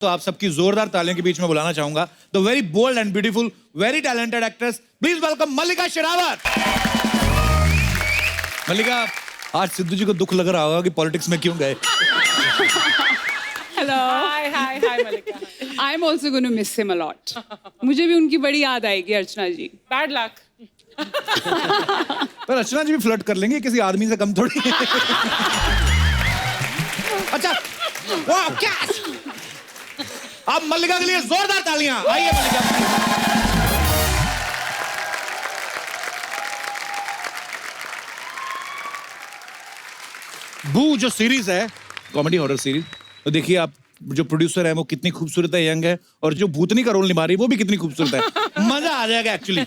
तो आप सबकी जोरदार तालियों के बीच में बुलाना चाहूंगा the very bold and beautiful, very talented actress, please welcome Mallika Sherawat. Mallika, आज सिद्धू जी को दुख लग रहा होगा कि पॉलिटिक्स में क्यों गए। Hello, hi Mallika. I am also going to miss him a lot. मुझे भी उनकी बड़ी याद आएगी, अर्चना जी। Bad luck. पर अर्चना जी भी फ्लर्ट कर लेंगे, किसी आदमी से कम थोड़ी। अच्छा, वाह क्या, आप मल्लिका के लिए जोरदार तालियां। आइए मल्लिका। बू जो सीरीज है, कॉमेडी हॉरर सीरीज, तो देखिए आप जो प्रोड्यूसर है वो कितनी खूबसूरत है, यंग है, और जो भूतनी का रोल निभा रही है वो भी कितनी खूबसूरत है। मजा आ जाएगा एक्चुअली।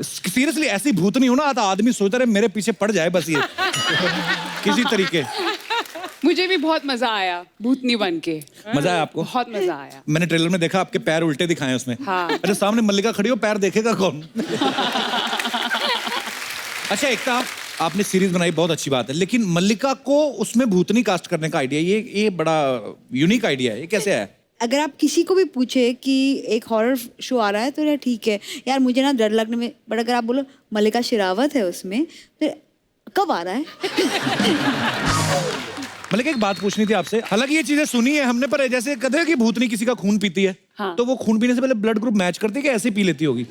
सीरियसली ऐसी भूतनी हो ना, तो आदमी सोचता रहे मेरे पीछे पड़ जाए बस, ये किसी तरीके। मुझे भी बहुत मजा आया भूतनी बन के। मजा आया आपको? बहुत मजा आया। मैंने ट्रेलर में देखा आपके पैर उल्टे दिखाए उसमें। हाँ। अच्छा, सामने मल्लिका खड़ी हो, पैर देखेगा कौन? अच्छा, एक तो आपने सीरीज बनाई, बहुत अच्छी बात है, लेकिन मल्लिका को उसमें भूतनी कास्ट करने का आइडिया, ये बड़ा यूनिक आइडिया है, ये कैसे है? अगर आप किसी को भी पूछे कि एक हॉरर शो आ रहा है तो यार ठीक है यार, मुझे ना डर लगने में, बट अगर आप बोलो मल्लिका शेरावत है उसमें, तो कब आ रहा है? मल्लिका, एक बात पूछनी थी आपसे। हालांकि ये चीजें सुनी है हमने, पर जैसे कहते हैं कि भूतनी किसी का खून पीती है, हाँ। तो वो खून पीने से पहले ब्लड ग्रुप मैच करती है कि ऐसे पी लेती होगी?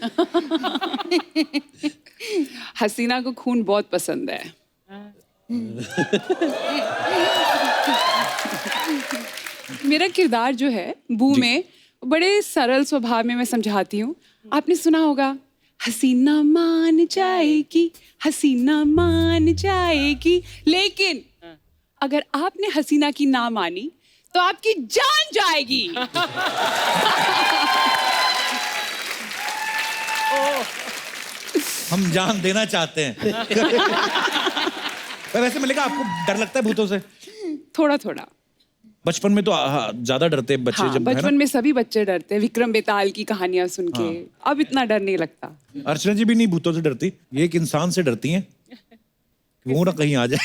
हसीना को खून बहुत पसंद है। मेरा किरदार जो है बू में बड़े सरल स्वभाव में मैं समझाती हूँ। आपने सुना होगा, हसीना मान जाएगी, हसीना मान जाएगी, लेकिन अगर आपने हसीना की ना मानी तो आपकी जान जाएगी। हम जान देना चाहते हैं। वैसे मल्लिका, आपको डर लगता है भूतों से? थोड़ा थोड़ा। बचपन में तो ज्यादा डरते हैं बच्चे, हाँ, जब है बचपन ना? में सभी बच्चे डरते हैं विक्रम बेताल की कहानियां सुन के। अब इतना डर नहीं लगता। अर्चना जी भी नहीं भूतों से डरती, ये एक इंसान से डरती हैं, वो ना कहीं आ जाए।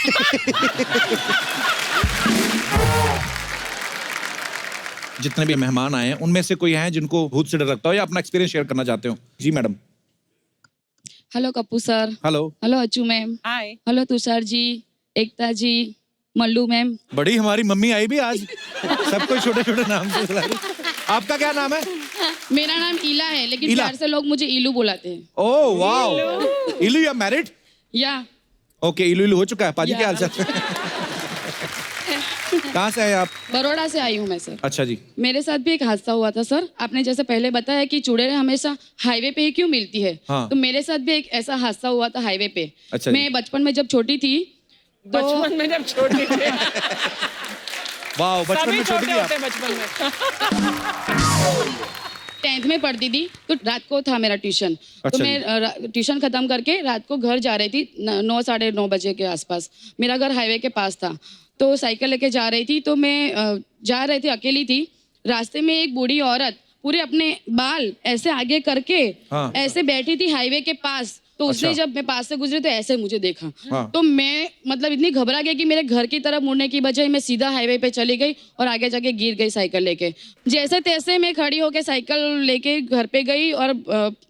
जितने भी मेहमान आए हैं उनमें से कोई हैं जिनको भूत से डर लगता हो या अपना एक्सपीरियंस शेयर करना चाहते हो? जी madam. Hello Kappu sir. Hello. Hello Achchu ma'am. Hi. Hello Tushar ji, Ekta ji, Mallu ma'am. बड़ी हमारी मम्मी आई भी आज, सबको छोटे छोटे नाम से बुला रही। आपका क्या नाम है? मेरा नाम ईला है, लेकिन ईला? प्यार से लोग मुझे ईलू बुलाते हैं। Oh wow. इलू, यू आर मैरिड? या ओके, इलू इलू हो चुका है। पाजी क्या हाल चाल? कहाँ से आए आप? बड़ौदा से आई हूँ मैं सर। अच्छा जी। मेरे साथ भी एक हादसा हुआ था सर। आपने जैसे पहले बताया कि चूड़ेल हमेशा हाईवे पे ही क्यों मिलती है, हाँ। तो मेरे साथ भी एक ऐसा हादसा हुआ था हाईवे पे। अच्छा जी। मैं बचपन में जब छोटी थी तो बचपन में जब छोटे थे, वाओ, बचपन सभी में छोटी छोटे थी आप? होते बचपन में। 10th में पढ़ती थी, तो रात को था मेरा ट्यूशन। अच्छा तो मैं ट्यूशन खत्म करके रात को घर जा रही थी 9 साढ़े 9 बजे के आसपास। मेरा घर हाईवे के पास था, तो साइकिल लेके जा रही थी। तो मैं जा रही थी, अकेली थी। रास्ते में एक बूढ़ी औरत पूरे अपने बाल ऐसे आगे करके हाँ। ऐसे बैठी थी हाईवे के पास। तो उसने अच्छा। जब मैं पास से गुजरी तो ऐसे मुझे देखा। हाँ। तो मैं मतलब इतनी घबरा गई कि मेरे घर की तरफ मुड़ने की बजाय मैं सीधा हाईवे पे चली गई और आगे जाके गिर गई साइकिल लेके। जैसे तैसे मैं खड़ी होके साइकिल लेके घर पे गई और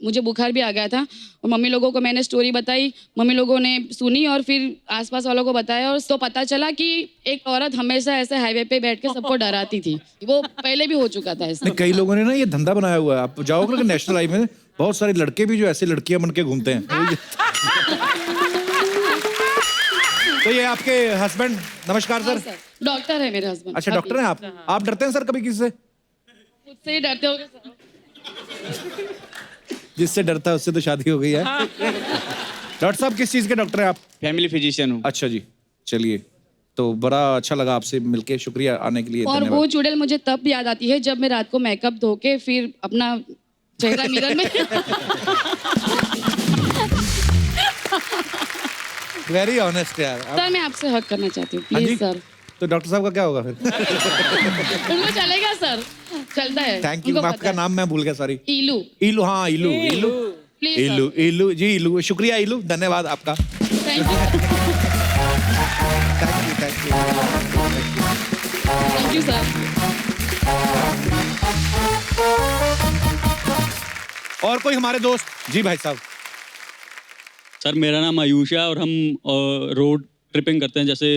मुझे बुखार भी आ गया था। और मम्मी लोगों को मैंने स्टोरी बताई, मम्मी लोगों ने सुनी और फिर आसपास वालों को बताया, और तो पता चला कि एक औरत हमेशा ऐसे हाईवे पे बैठ के सबको डराती थी। वो पहले भी हो चुका था ऐसा। नहीं, कई लोगों ने ना ये धंधा बनाया हुआ है। आप जाओगे ना नेशनल हाईवे में, बहुत सारे लड़के भी जो ऐसे लड़कियां बन के घूमते हैं। तो ये आपके हस्बैंड, नमस्कार हाँ सर। सर, डॉक्टर है मेरे हस्बैंड। अच्छा, डॉक्टर हैं आप डरते हैं सर कभी किसी से? मुझसे ही डरते होगे सर। जिससे डरता है उससे तो शादी हो गई है। डॉक्टर साहब, किस चीज के डॉक्टर हैं आप? फैमिली फिजिशियन हूँ। अच्छा जी, चलिए, तो बड़ा अच्छा लगा आपसे मिलके, शुक्रिया आने के लिए। और धन्यवाद। वो चुड़ैल मुझे तब याद आती है जब मैं रात को मेकअप धो के फिर अपना चेहरा मिरर में वेरी ऑनेस्ट यार। सर मैं आपसे हक करना चाहती हूँ हाँ जी? Please sir. तो डॉक्टर साहब का क्या होगा फिर? उनको चलेगा सर, चलता है। Thank you. उनको आपका पता है। नाम मैं भूल गया, सॉरी। ईलू। इलू, हाँ इलू इलू प्लीज इलू इलू जी, इलू, शुक्रिया इलू, धन्यवाद आपका। Thank you. Thank you. Thank you sir. और कोई हमारे दोस्त? जी भाई साहब। सर मेरा नाम आयुष है और हम रोड ट्रिपिंग करते हैं। जैसे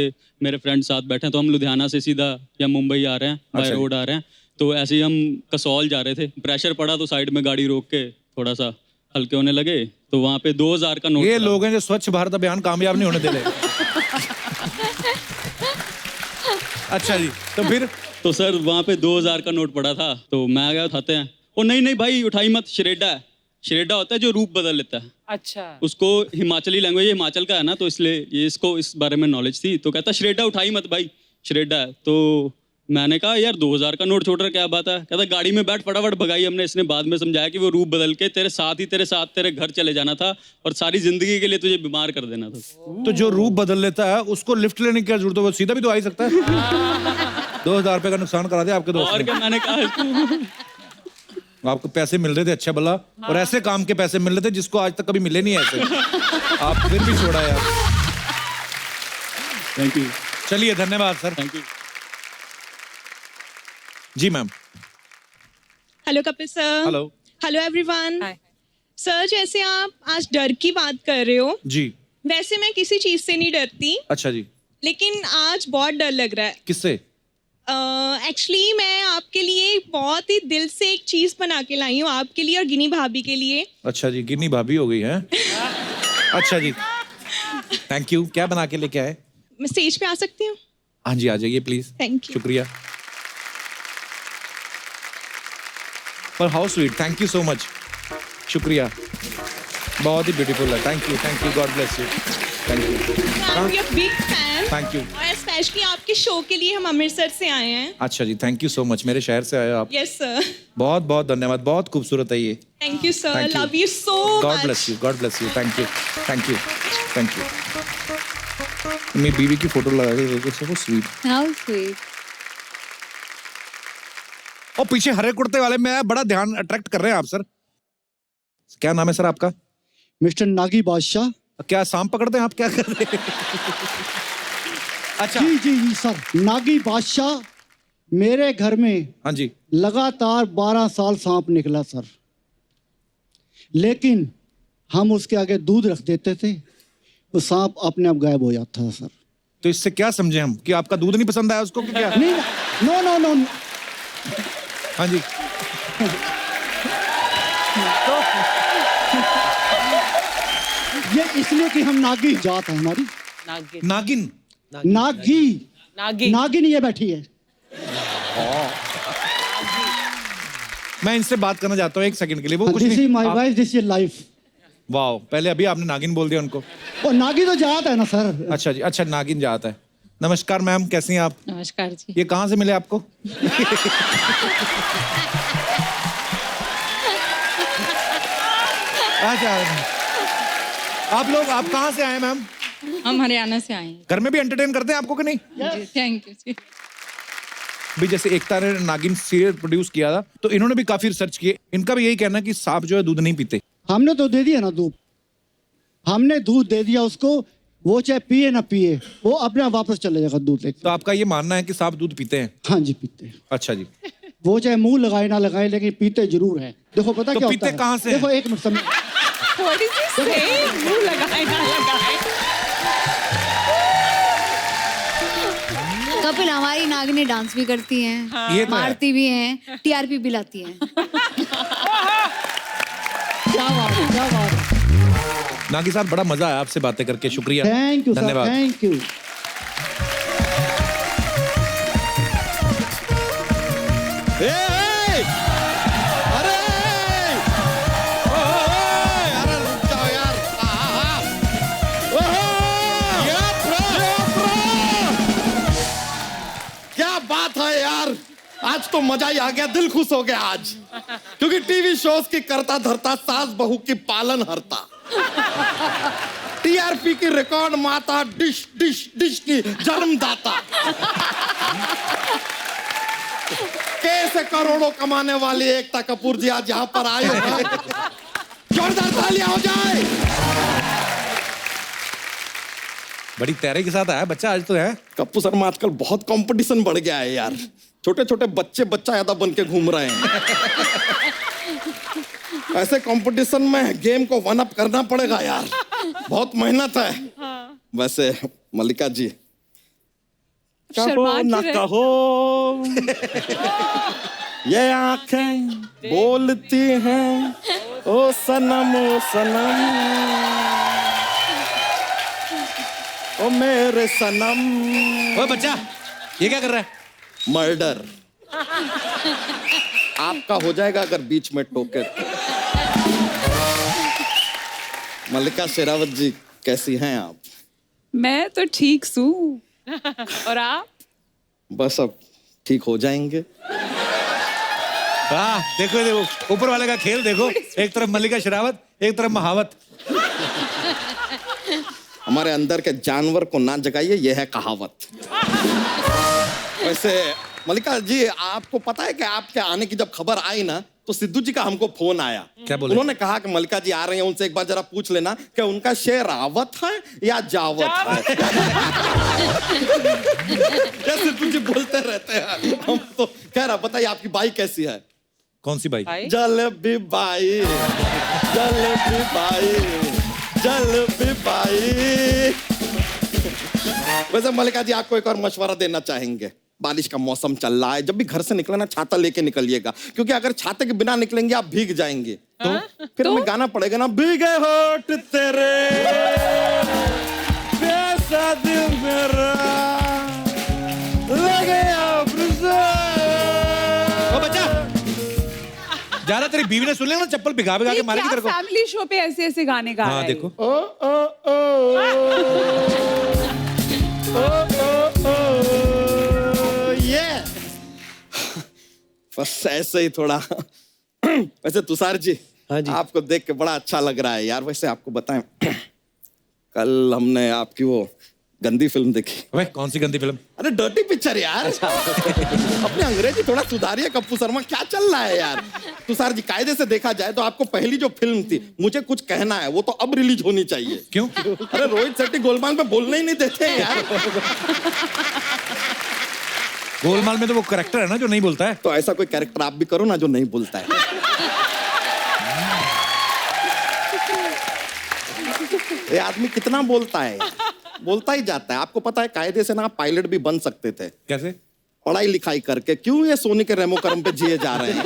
मेरे फ्रेंड साथ बैठे हैं तो हम लुधियाना से सीधा या मुंबई आ रहे हैं, बाय अच्छा। रोड आ रहे हैं। तो ऐसे ही हम कसौल जा रहे थे, प्रेशर पड़ा तो साइड में गाड़ी रोक के थोड़ा सा हल्के होने लगे तो वहाँ पे 2000 का नोट ये पड़ा। लोग हैं जो स्वच्छ भारत अभियान कामयाब नहीं होने दे रहे। अच्छा जी, तो फिर? तो सर वहाँ पे 2000 का नोट पड़ा था तो मैं आ गया उठाते हैं। ओ नहीं नहीं भाई उठाई मत, श्रेडा है। श्रेडा होता है जो रूप बदल लेता है। अच्छा। उसको हिमाचली लैंग्वेज, हिमाचल का है ना, तो इसलिए ये इसको इस बारे में नॉलेज थी। तो कहता श्रेडा उठाई मत भाई, श्रेडा है। तो मैंने कहा यार 2000 का नोट छोड़ रहा, क्या बात है? कहता गाड़ी में बैठ, फटाफट भगाई हमने। इसने बाद में समझाया कि वो रूप बदल के तेरे साथ तेरे घर चले जाना था और सारी जिंदगी के लिए तुझे बीमार कर देना था। तो जो रूप बदल लेता है उसको लिफ्ट लेने की क्या जरूरत है? वो सीधा भी तो आ ही सकता है। 2000 रुपए का नुकसान करा दिया आपके दोस्त और ने। क्या मैंने कहा इसको। आपको पैसे मिल रहे थे अच्छा भला, और ऐसे काम के पैसे मिल रहे थे जिसको आज तक कभी मिले नहीं ऐसे। आप फिर भी छोड़ा यार। Thank you. चलिए धन्यवाद सर। Thank you. जी ma'am. Hello Kapil sir. Hello. Hello everyone. Hi. Sir जैसे आप आज डर की बात कर रहे हो, जी। वैसे मैं किसी चीज से नहीं डरती, अच्छा जी, लेकिन आज बहुत डर लग रहा है। किससे? एक्चुअली मैं आपके लिए बहुत ही दिल से एक चीज बना के लाई हूँ, आपके लिए और गिनी भाभी के लिए। अच्छा जी, गिन्नी भाभी हो गई है। अच्छा जी, थैंक यू। क्या बना के लेके आए? मैं स्टेज पे आ सकती हूँ? हाँ जी, आ जाइए प्लीज। Thank you. शुक्रिया। पर how sweet, thank you so much. शुक्रिया, बहुत ही ब्यूटीफुल है। Thank you, God bless you. Thank you, I am big fan. Thank you. और स्पेशली आपके शो के लिए हम अमृतसर से आए हैं। अच्छा जी, थैंक यू सो मच। मेरे शहर से आए हो आप। Yes sir. बहुत बहुत धन्यवाद, बहुत खूबसूरत है ये। Thank you sir, Thank you. Love you so God much. Bless you, God bless you. Thank you, thank you, thank you. मेरी बीवी की फोटो लगा के देखो, सो स्वीट। How sweet. और पीछे हरे कुर्ते वाले में बड़ा ध्यान अट्रैक्ट कर रहे हैं आप सर। क्या नाम है सर आपका? मिस्टर नागी बादशाह। क्या सांप पकड़ते हैं आप, क्या कर रहे हैं? अच्छा जी जी जी सर, नागी बादशाह। मेरे घर में हाँ जी। लगातार 12 साल सांप निकला सर, लेकिन हम उसके आगे दूध रख देते थे तो सांप अपने आप गायब हो जाता था सर। तो इससे क्या समझे हम कि आपका दूध नहीं पसंद आया उसको कि क्या? नहीं, नो नो नो। हाँ जी। ये इसलिए कि हम नागी जात है हमारी। नागिन। नागिन। नागी नागिन। नागिन ये बैठी है। मैं इनसे बात करना चाहता हूँ एक सेकंड के लिए। वो कुछ दिस इज नहीं। My wife, this is life. वाह, पहले अभी आपने नागिन बोल दिया उनको। और नागी तो जात है ना सर। अच्छा जी, अच्छा नागिन जाता है। नमस्कार मैम, कैसी हैं आप? नमस्कार जी। ये कहाँ से मिले आपको? अच्छा, आप कहाँ से आए मैम? हम हरियाणा से आए हैं। घर में भी एंटरटेन करते हैं आपको कि नहीं? थैंक यू जी। भी जैसे एकता ने नागिन सीरियल प्रोड्यूस किया था तो इन्होंने भी काफी रिसर्च किए। इनका भी यही कहना है कि सांप जो है दूध नहीं पीते। हमने तो दे दिया ना दूध, हमने दूध दे दिया उसको, वो चाहे पिए ना पिए वो अपने आप वापस चले जाएगा दूध लेके। तो आपका ये मानना है कि सांप दूध पीते हैं? हाँ जी पीते हैं। अच्छा जी। वो चाहे मुंह लगाए ना लगाए लेकिन पीते जरूर है। देखो पता तो क्या पीते होता है? कहाँ से हैं? देखो एक मिनट समय। What is this saying? मुंह लगाए ना लगाए। कपिल, हमारी नागिनी डांस भी करती हैं, ये तो है। मारती भी हैं, टीआरपी भी लाती हैं। क्या बात है, क्या बात है। नागी साहब, बड़ा मजा आया आपसे बातें करके। शुक्रिया, थैंक यू सर, धन्यवाद। Thank you. क्या बात है यार, आज तो मजा ही आ गया, दिल खुश हो गया आज, क्योंकि टीवी शोज की करता धरता सास बहू की पालन हरता, टीआरपी की रिकॉर्ड माता, डिश डिश डिश की जन्मदाता, कैसे करोड़ों कमाने वाली एकता कपूर जी आज यहाँ पर आए हैं। जोरदार तालियां हो जाए। बड़ी तैयारी के साथ आया बच्चा आज तो है। कप्पू शर्मा, आजकल बहुत कंपटीशन बढ़ गया है यार। छोटे छोटे बच्चे बच्चा ज्यादा बन के घूम रहे हैं। ऐसे कंपटीशन में गेम को वन अप करना पड़ेगा यार, बहुत मेहनत है। वैसे मल्लिका जी, कहो शर्मा ना क्यों रहे? कहो, ये आंखें बोलती हैं, ओ सनम ओ सनम, ओ मेरे सनम। ओए बच्चा, ये क्या कर रहा है? मर्डर आपका हो जाएगा अगर बीच में टोके। मल्लिका शेरावत जी, कैसी हैं आप? मैं तो ठीक हूँ। और आप? बस अब ठीक हो जाएंगे। वाह, देखो देखो ऊपर वाले का खेल देखो, एक तरफ मल्लिका शेरावत, एक तरफ महावत। हमारे अंदर के जानवर को ना जगाइए, यह है कहावत। वैसे मल्लिका जी, आपको पता है कि आपके आने की जब खबर आई ना, तो सिद्धू जी का हमको फोन आया। क्या बोले? उन्होंने कहा कि मल्लिका जी आ रही हैं, उनसे एक बार जरा पूछ लेना कि उनका शेरावत है या जावत है। क्या सिद्धू जी बोलते रहते हैं, हम तो कह रहा। बताइए आपकी बाई कैसी है? कौन सी बाई? जलेबी बाई, जलेबी बाई, जलेबी बाई। वैसे मल्लिका जी, आपको एक और मशवरा देना चाहेंगे। बारिश का मौसम चल रहा है, जब भी घर से निकले ना छाता लेके निकलिएगा, क्योंकि अगर छाते के बिना निकलेंगे आप भीग जाएंगे। तो फिर हमें गाना पड़ेगा ना, भीगे होठ तेरे कैसा दिल मेरा लगे ओ बच्चा, जा रहा, तेरी बीवी ने सुन लिया ना, चप्पल भिगा भिगा के ये मारेगी क्या तेरे को। फैमिली शो पे ऐसे ऐसे गाने गा रहा हाँ है? देखो, ओ ओ ओ ये बस ऐसे ही थोड़ा। वैसे तुषार जी, हाँ जी। आपको देख के बड़ा अच्छा लग रहा है यार। वैसे आपको बताएं, कल हमने आपकी वो गंदी फिल्म देखी। वे कौन सी गंदी फिल्म? अरे डर्टी पिक्चर यार। अपने अंग्रेजी थोड़ा सुधारिए कप्पू शर्मा, क्या चल रहा है यार। तुषार जी, कायदे से देखा जाए तो आपको पहली जो फिल्म थी मुझे कुछ कहना है, वो तो अब रिलीज होनी चाहिए। क्यों? अरे रोहित शेट्टी गोलमाल में बोलने ही नहीं देते हैं यार। गोलमाल में तो वो करेक्टर है ना जो नहीं बोलता है। तो ऐसा कोई कैरेक्टर आप भी करो ना जो नहीं बोलता है। ये आदमी कितना बोलता है, बोलता ही जाता है। आपको पता है कायदे से ना आप पायलट भी बन सकते थे, कैसे? पढ़ाई लिखाई करके। क्यों ये सोनी के रेमो करम पे जिए जा रहे हैं?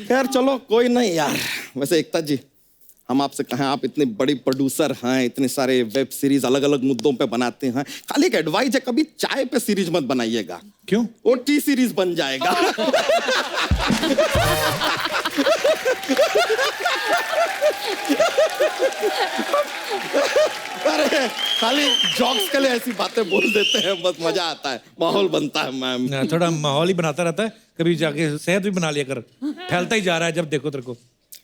खैर चलो कोई नहीं यार। वैसे एकता जी, हम आपसे कहें, आप इतनी बड़ी प्रोड्यूसर हैं, इतने सारे वेब सीरीज अलग अलग मुद्दों पे बनाते हैं, खाली एक एडवाइस है, कभी चाय पे सीरीज मत बनाइएगा। क्यों? वो टी सीरीज बन जाएगा। अरे खाली जॉक्स के लिए ऐसी बातें बोल देते हैं, बस मजा आता है, माहौल बनता है मैम। थोड़ा माहौल ही बनाता रहता है, कभी जाके सेहत भी बना लिया कर। फैलता ही जा रहा है जब देखो तेरे को।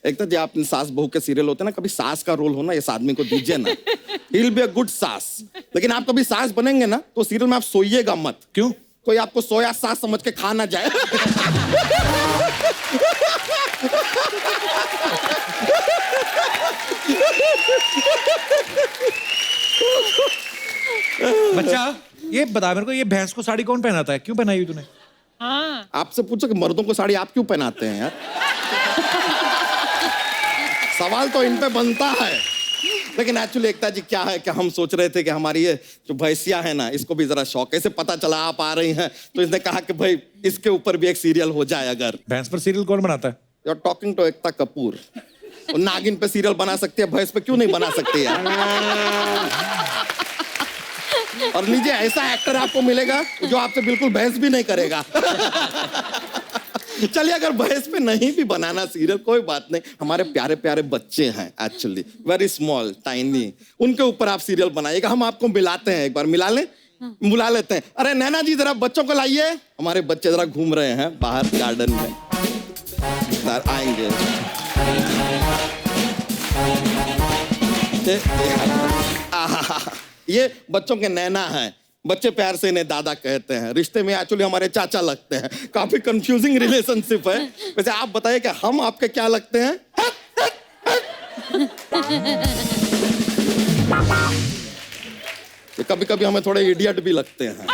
एक तो जी आपने सास बहू के सीरियल होते हैं ना, कभी सास का रोल हो ना इस आदमी को दीजिए ना, he will be a good सास। लेकिन आप कभी सास बनेंगे ना तो सीरियल में आप सोइएगा मत। क्यों? कोई आपको सोया सास समझ के खा ना जाए। बच्चा, ये बता मेरे को, ये भैंस को साड़ी कौन पहनाता है? क्यों पहनाई हुई तूने? हाँ आपसे पूछो कि मर्दों को साड़ी आप क्यों पहनाते हैं यार। सवाल तो इन पे बनता है। लेकिन एक्चुअली एकता जी क्या है कि हम सोच रहे थे कि हमारी ये जो भैंसिया है ना, इसको भी जरा शौक, ऐसे पता चला आप आ रही हैं तो इसने कहा कि भाई इसके ऊपर भी एक सीरियल हो जाए। अगर भैंस पर सीरियल कौन बनाता है? You are talking to Ekta Kapoor. वो नागिन पे सीरियल बना सकती है, भैंस पे क्यों नहीं बना सकती है? और लीजिए, ऐसा एक्टर आपको मिलेगा जो आपसे बिल्कुल बहस भी नहीं करेगा। चलिए, अगर बहस पे नहीं भी बनाना सीरियल कोई बात नहीं, हमारे प्यारे प्यारे बच्चे हैं एक्चुअली, वेरी स्मॉल टाइनी, उनके ऊपर आप सीरियल बनाइएगा। हम आपको मिलाते हैं, एक बार मिला लें, बुला लेते हैं। अरे नैना जी, जरा बच्चों को लाइए, हमारे बच्चे जरा घूम रहे हैं बाहर गार्डन में, सर आएंगे। ये बच्चों के नैना हैं, बच्चे प्यार से इन्हें दादा कहते हैं, रिश्ते में एक्चुअली हमारे चाचा लगते हैं। काफी कंफ्यूजिंग रिलेशनशिप है। वैसे आप बताइए कि हम आपके क्या लगते हैं? कभी कभी हमें थोड़े इडियट भी लगते हैं।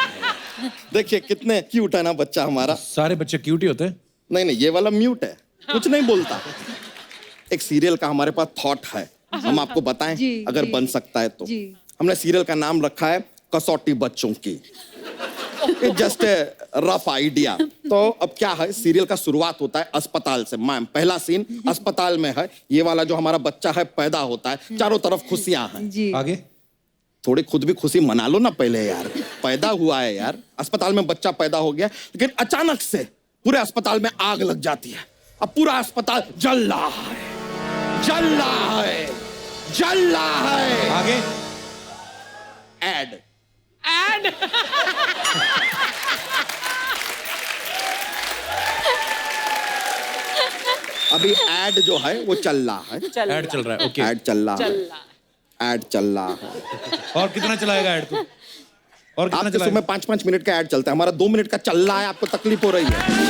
देखिए कितने क्यूट है ना बच्चा हमारा। सारे बच्चे क्यूट ही होते हैं। नहीं नहीं, ये वाला म्यूट है, कुछ नहीं बोलता। एक सीरियल का हमारे पास थॉट है, हम आपको बताएं जी, अगर जी, बन सकता है तो। जी। हमने सीरियल का नाम रखा है कसौटी बच्चों की। Just rough idea. तो अब क्या है, सीरियल का शुरुआत होता है अस्पताल से। मैम पहला सीन अस्पताल में है, ये वाला जो हमारा बच्चा है पैदा होता है, चारों तरफ खुशियां हैं। जी। आगे थोड़ी खुद भी खुशी मना लो ना पहले यार, पैदा हुआ है यार, अस्पताल में बच्चा पैदा हो गया, लेकिन अचानक से पूरे अस्पताल में आग लग जाती है। अब पूरा अस्पताल जल रहा है, जल रहा है, जल रहा है। आगे एड। अभी एड जो है वो चल रहा है, ऐड चल रहा है। ओके एड चल रहा है, एड चल रहा है। और कितना चलाएगा ऐड तू? और कितना आपके चलाएगा? सुबह 5-5 मिनट का ऐड चलता है, हमारा 2 मिनट का चल रहा है, आपको तकलीफ हो रही है।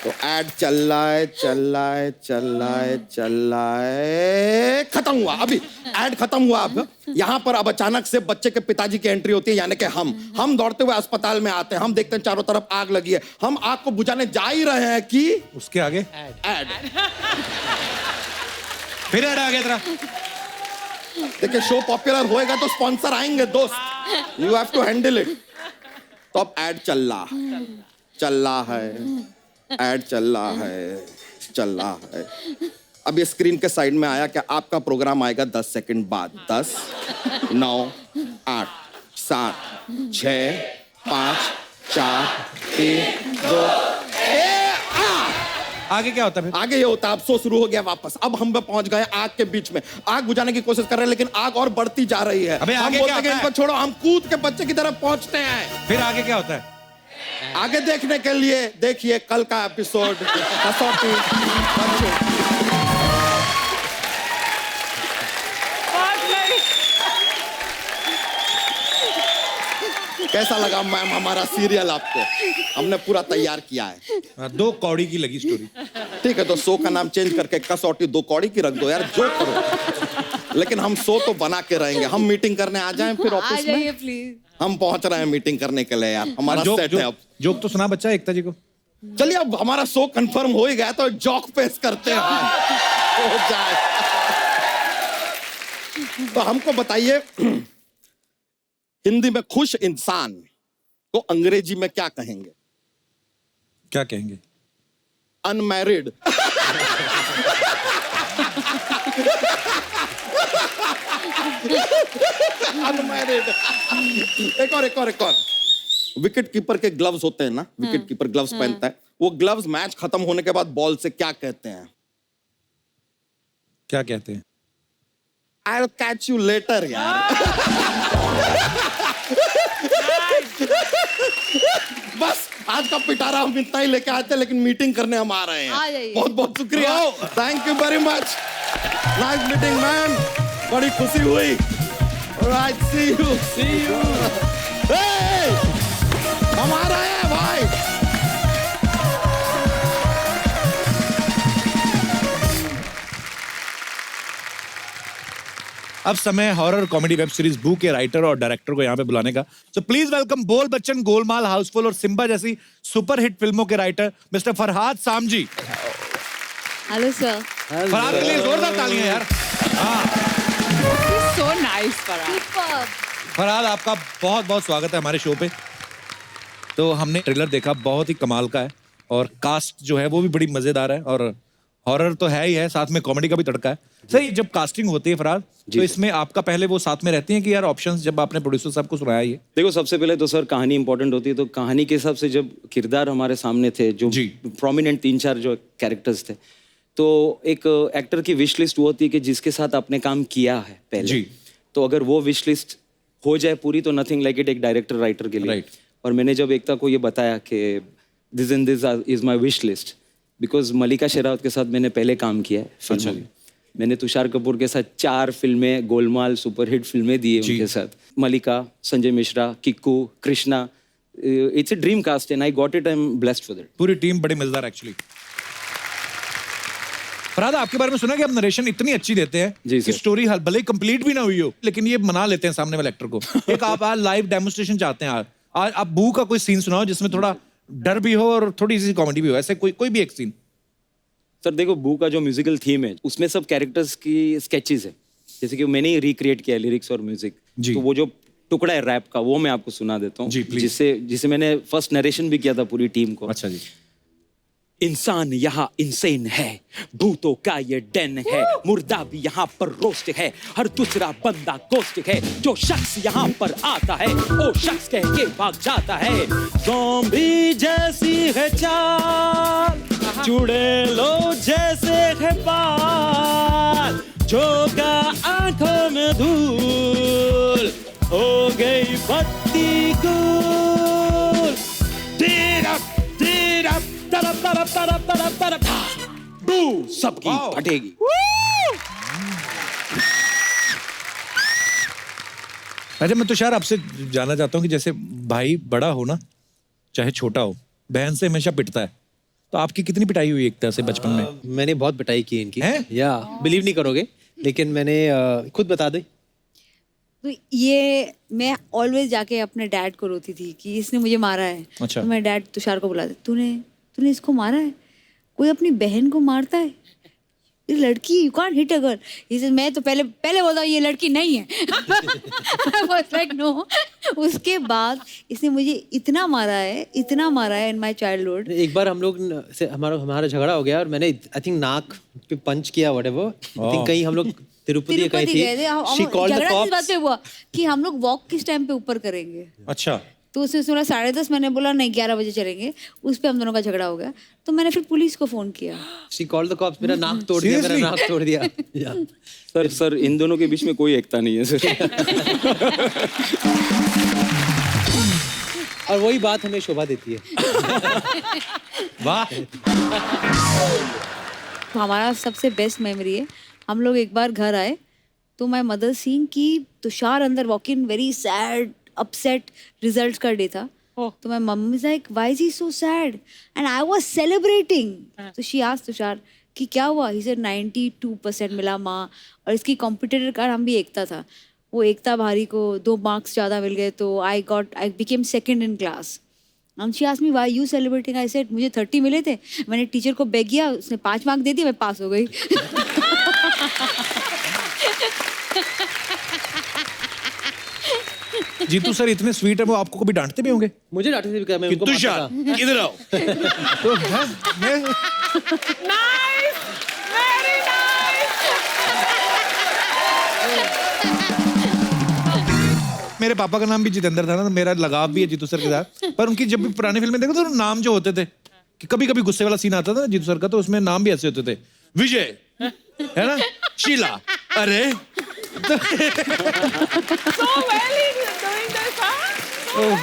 तो ऐड चल रहा है, चल रहा है, चल रहा है, चल रहा है, खत्म हुआ। अभी ऐड खत्म हुआ। अब यहाँ पर अब अचानक से बच्चे के पिताजी की एंट्री होती है, यानी कि हम दौड़ते हुए अस्पताल में आते हैं। हम देखते हैं चारों तरफ आग लगी है, हम आग को बुझाने जा ही रहे हैं कि उसके आगे ऐड। फिर ऐड आ गया तेरा। देखिए शो पॉपुलर होएगा तो स्पॉन्सर आएंगे दोस्त, you have to handle it. तो अब ऐड चल रहा है, ऐड चल रहा है, चल रहा है। अब ये स्क्रीन के साइड में आया कि आपका प्रोग्राम आएगा 10 सेकंड बाद। 10, 9, 8, 7, 6, 5, 4, 3, 2, आगे क्या होता है फिर? आगे ये होता है, अब शो शुरू हो गया वापस। अब हम पहुंच गए आग के बीच में, आग बुझाने की कोशिश कर रहे हैं, लेकिन आग और बढ़ती जा रही है। अबे हम आगे बोलते क्या हैं कि होता है? इनको छोड़ो, हम कूद के बच्चे की तरफ पहुंचते हैं। फिर आगे क्या होता है? आगे देखने के लिए देखिए कल का एपिसोड कसौटी बच्चों। कैसा लगा मैम हमारा सीरियल आपको? हमने पूरा तैयार किया है। 2 कौड़ी की लगी स्टोरी। ठीक है, तो शो का नाम चेंज करके कसौटी 2 कौड़ी की रख दो यार, जो करो। लेकिन हम शो तो बना के रहेंगे। हम मीटिंग करने आ जाएं फिर आ ऑफिस में। जाइए प्लीज। हम पहुंच रहे हैं मीटिंग करने के लिए यार, हमारा सेट है अब। जोक तो सुना बच्चा एकता जी को। चलिए अब हमारा शो कंफर्म हो ही गया तो जॉक पेश करते हैं, हो जाए। तो हमको बताइए हिंदी में खुश इंसान को अंग्रेजी में क्या कहेंगे? क्या कहेंगे? अनमैरिड। अनमैरिड। एक और। विकेट कीपर के ग्लव्स होते हैं ना, विकेट कीपर ग्लव्स पहनता है, वो ग्लव्स मैच खत्म होने के बाद बॉल से क्या कहते हैं? क्या कहते हैं? I'll catch you later यार। बस आज का पिटारा हम इतना ही लेके आते हैं, लेकिन मीटिंग करने हम आ रहे आ हैं। जाइए। बहुत बहुत शुक्रिया, thank you very much, nice meeting man, बड़ी खुशी हुई। Alright, see you. हम आ रहे हैं भाई। अब समय हॉरर कॉमेडी वेब सीरीज बू के राइटर और डायरेक्टर को यहाँ पे बुलाने का। सो प्लीज वेलकम बोल बच्चन, गोलमाल, हाउसफुल और सिम्बा जैसी सुपरहिट फिल्मों के writer mister Farhad Samji. Hello sir. Farhad के लिए जोरदार तालियां यार। So nice Farhad. फरहाद आपका बहुत बहुत स्वागत है हमारे शो पे। तो हमने ट्रेलर देखा, बहुत ही कमाल का है और कास्ट जो है वो भी बड़ी मजेदार है और हॉरर तो है ही है, साथ में कॉमेडी का भी तड़का है। सही, जब कास्टिंग होती है फरहाद तो इसमें आपका पहले वो साथ में रहती है कि यार ऑप्शंस जब आपने प्रोड्यूसर साहब को सुनाया ये? देखो सबसे पहले तो सर कहानी इंपॉर्टेंट होती है, तो कहानी के हिसाब से जब किरदार हमारे सामने थे, जो प्रोमिनेंट 3-4 जो कैरेक्टर्स थे, तो एक एक्टर की विश लिस्ट वो होती है कि जिसके साथ आपने काम किया है पहले। तो अगर वो विश लिस्ट हो जाए पूरी तो नथिंग लाइक इट एक डायरेक्टर राइटर के लिए। और मैंने जब एकता को ये बताया कि this and this is my wish list, because Mallika Sherawat के साथ मैंने पहले काम किया है फिल्मों में। मैंने तुषार कपूर के साथ 4 फिल्में, गोलमाल, सुपरहिट फिल्में दी है उनके साथ। Mallika, Sanjay Mishra, Kiku, Krishna, it's a dream cast and I got it, I am blessed for that. पूरी टीम बड़ी मजेदार एक्चुअली। फरहाद, आपके बारे में सुना कि आप नरेशन इतनी अच्छी देते हैं जी कि सर। स्टोरी भले ही कंप्लीट भी ना हुई हो, लेकिन ये मना लेते हैं सामने वाले एक्टर को। एक आप आज लाइव डेमोन्स्ट्रेशन चाहते हैं, आज आप बू का कोई सीन सुनाओ जिसमें थोड़ा डर भी हो और थोड़ी सी कॉमेडी भी हो, ऐसे कोई भी एक सीन। सर देखो, बू का जो म्यूजिकल थीम है उसमें सब कैरेक्टर्स की स्केचेस है, जैसे कि मैंने ही रिक्रिएट किया लिरिक्स और म्यूजिक। जी। तो वो जो टुकड़ा है रैप का वो मैं आपको सुना देता हूँ, जी, please। जिससे मैंने फर्स्ट नरेशन भी किया था पूरी टीम को। अच्छा जी। इंसान यहाँ इंसेन है, भूतों का ये डेन है, मुर्दा भी यहाँ पर रोस्ट है, हर दूसरा बंदा गोस्ट है, जो शख्स यहाँ पर आता है वो शख्स कह के भाग जाता है। ज़ॉम्बी जैसी है चाल, चुड़ैलों जैसे है बाल, झोंका आंखों में धूल, हो गई बत्ती गुल, तरफ तरफ तरफ तरफ तरफ बू सबकी फटेगी। अच्छा, मैं तुषार आपसे जानना चाहता हूँ कि जैसे भाई बड़ा हो ना, चाहे छोटा हो, बहन से हमेशा पिटता है, तो आपकी कितनी पिटाई हुई एक तरह से बचपन में? मैंने बहुत पिटाई की इनकी। हैं? या बिलीव नहीं करोगे, लेकिन मैंने खुद बता दे। तो ये मैं ऑलवेज जाके अपने डैड को रोती थी कि इसने मुझे मारा है। अच्छा। तो मैं डैड तुषार को बुलाती, तूने इसको मारा है? कोई अपनी बहन को मारता है? ये लड़की, you can't hit a girl. इसे मैं तो पहले बोलता हूँ ये लड़की नहीं है। I was like, no। उसके बाद इसने मुझे इतना मारा है इन माय चाइल्डहुड। एक बार हम लोग से हमारा झगड़ा हो गया और मैंने आई थिंक नाक पे पंच किया, व्हाटएवर। आई थिंक कहीं हम लोग तिरुपति गए गए थे। थे। शी कॉल्ड द झगड़ा किस बात कॉप्स। पे हुआ कि हम लोग वॉक किस टाइम पे ऊपर करेंगे। अच्छा। तो उसने सुना 10:30, मैंने बोला नहीं 11 बजे चलेंगे। उस पे हम दोनों का झगड़ा हो गया, तो मैंने फिर पुलिस को फोन किया। She called the cops. मेरा नाक तोड़ दिया, मेरा नाक तोड़ दिया। Yeah। सर इन दोनों के बीच में कोई एकता नहीं है सर। और वही बात हमें शोभा देती है। वाह। तो हमारा सबसे बेस्ट मेमोरी है, हम लोग एक बार घर आए तो माय मदर सीइंग कि तुषार अंदर walk in very sad, upset, results का डे था। तो my mummy is like why is he so sad and I was celebrating. तो शी आस्क्ड तुषार कि क्या हुआ? ही सेड 92% मिला माँ, और इसकी कॉम्पिटिटर का नाम भी एकता था। वो एकता भारी को 2 मार्क्स ज़्यादा मिल गए, तो I became second in class. And she asked me why you celebrating? I said मुझे 30 मिले थे, मैंने टीचर को बेग किया, उसने 5 मार्क दे दिए, मैं पास हो गई। जीतू सर इतने स्वीट है, वो आपको कभी डांटते भी होंगे? मुझे डांटते थे, मैं कि उनको मारता तुषार था। इधर आओ। तो मैं नाइस, वेरी नाइस। मेरे पापा का नाम भी जितेंद्र था ना, तो मेरा लगाव भी है जीतू सर के साथ। पर उनकी जब भी पुरानी फिल्में देखो तो नाम जो होते थे, कि कभी कभी गुस्से वाला सीन आता था ना जीतू सर का, तो उसमें नाम भी ऐसे होते थे, विजय है ना, शीला, अरे So well he's doing this, huh?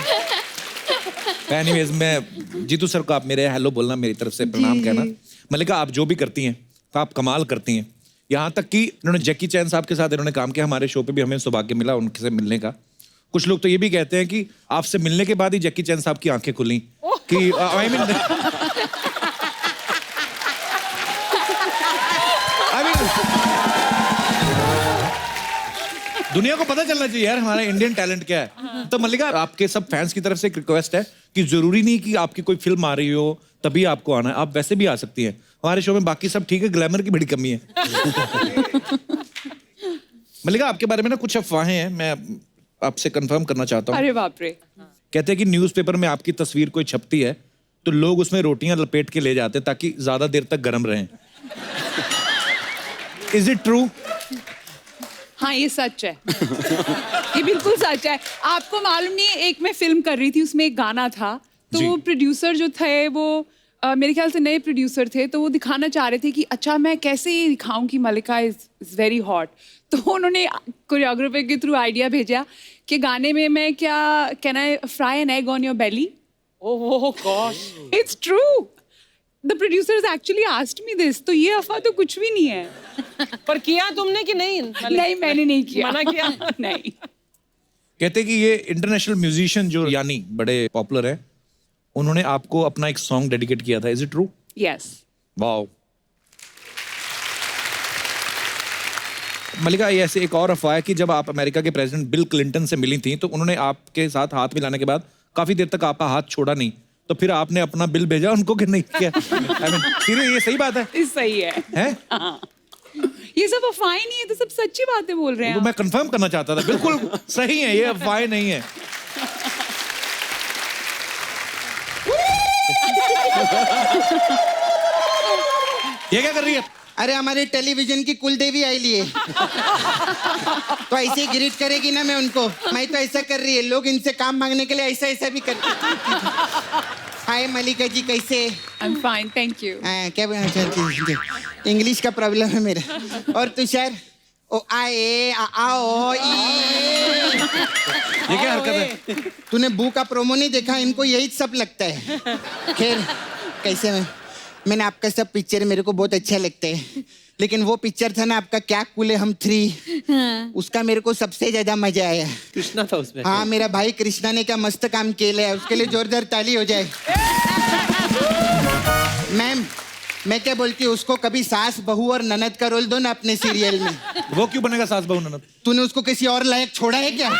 Anyways, मैं जीतू सर को आप मेरे हेलो बोलना, मेरी तरफ से प्रणाम कहना। मल्लिका, आप जो भी करती हैं तो आप कमाल करती हैं। यहाँ तक कि इन्होंने जैकी चैन साहब के साथ इन्होंने काम किया, हमारे शो पे भी हमें सौभाग्य मिला उनसे मिलने का। कुछ लोग तो ये भी कहते हैं कि आपसे मिलने के बाद ही जैकी चैन साहब की आंखें खुली कि आई मीन दुनिया को पता चलना चाहिए यार हमारा इंडियन टैलेंट क्या है। तो मल्लिका, आपके सब फैंस की तरफ से एक रिक्वेस्ट है कि जरूरी नहीं कि आपकी कोई फिल्म आ रही हो तभी आपको आना है, आप वैसे भी आ सकती हैं हमारे शो में। बाकी सब ठीक है, ग्लैमर की बड़ी कमी है। मल्लिका, आपके बारे में ना कुछ अफवाहें हैं, मैं आपसे कंफर्म करना चाहता हूँ। अरे बाप रे। कहते हैं कि न्यूज़पेपर में आपकी तस्वीर कोई छपती है तो लोग उसमें रोटियां लपेट के ले जाते हैं ताकि ज्यादा देर तक गर्म रहें। Is it true? हाँ, ये सच है। ये बिल्कुल सच है। आपको मालूम नहीं है, एक मैं फिल्म कर रही थी, उसमें एक गाना था, तो वो प्रोड्यूसर जो थे वो मेरे ख्याल से नए प्रोड्यूसर थे, तो वो दिखाना चाह रहे थे कि अच्छा मैं कैसे ये दिखाऊं कि मल्लिका इज वेरी हॉट। तो उन्होंने कोरियोग्राफर के थ्रू आइडिया भेजा कि गाने में मैं क्या can I fry an egg on your belly. Oh gosh. It's true. The producers actually asked me this, तो ये अफवाह तो कुछ भी नहीं है। पर किया तुमने कि नहीं? नहीं, मैंने नहीं किया। मना किया? नहीं। कहते हैं कि ये इंटरनेशनल म्यूजिशियन जो यानी बड़े पॉपुलर है, उन्होंने आपको अपना एक सॉन्ग डेडिकेट किया था। Is it true? Yes. Wow. Mallika, ये ऐसे एक और अफवाह है कि जब आप अमेरिका के प्रेसिडेंट बिल क्लिंटन से मिली थी तो उन्होंने आपके साथ हाथ मिलाने के बाद काफी देर तक आपका हाथ छोड़ा नहीं, तो फिर आपने अपना बिल भेजा उनको कि नहीं किया? I mean, सीरियस, ये सही बात है? सही है। हैं? हाँ। ये सब अफवाहें नहीं है, तो सब सच्ची बातें बोल रहे हैं वो आप। मैं कंफर्म करना चाहता था, बिल्कुल सही है, ये अफवाह नहीं है। ये क्या कर रही है? अरे हमारे टेलीविजन की कुलदेवी आई लिए तो ऐसे ही ग्रीट करेगी ना मैं उनको। मैं तो ऐसा कर रही है, लोग इनसे काम मांगने के लिए ऐसा ऐसा भी करते। हाय मलिका जी, कैसे? I'm fine, thank you. क्या इंग्लिश का प्रॉब्लम है मेरा। और तुषार, ओ आए आओ ये क्या हरकत है? तूने बू का प्रोमो नहीं देखा? इनको यही सब लगता है। खैर, कैसे मैंने आपका सब पिक्चर मेरे को बहुत अच्छा लगता है, लेकिन वो पिक्चर था ना आपका, क्या कूल है हम 3, उसका मेरे को सबसे ज्यादा मजा आया। कृष्णा था उसमें। हाँ, मेरा भाई कृष्णा ने क्या मस्त काम किया है, उसके लिए जोरदार ताली हो जाए। मैम, मैं क्या बोलती हूँ, उसको कभी सास बहू और ननद का रोल दो ना अपने सीरियल में। वो क्यों बनेगा सास बहू ननद? तूने उसको किसी और लायक छोड़ा है क्या?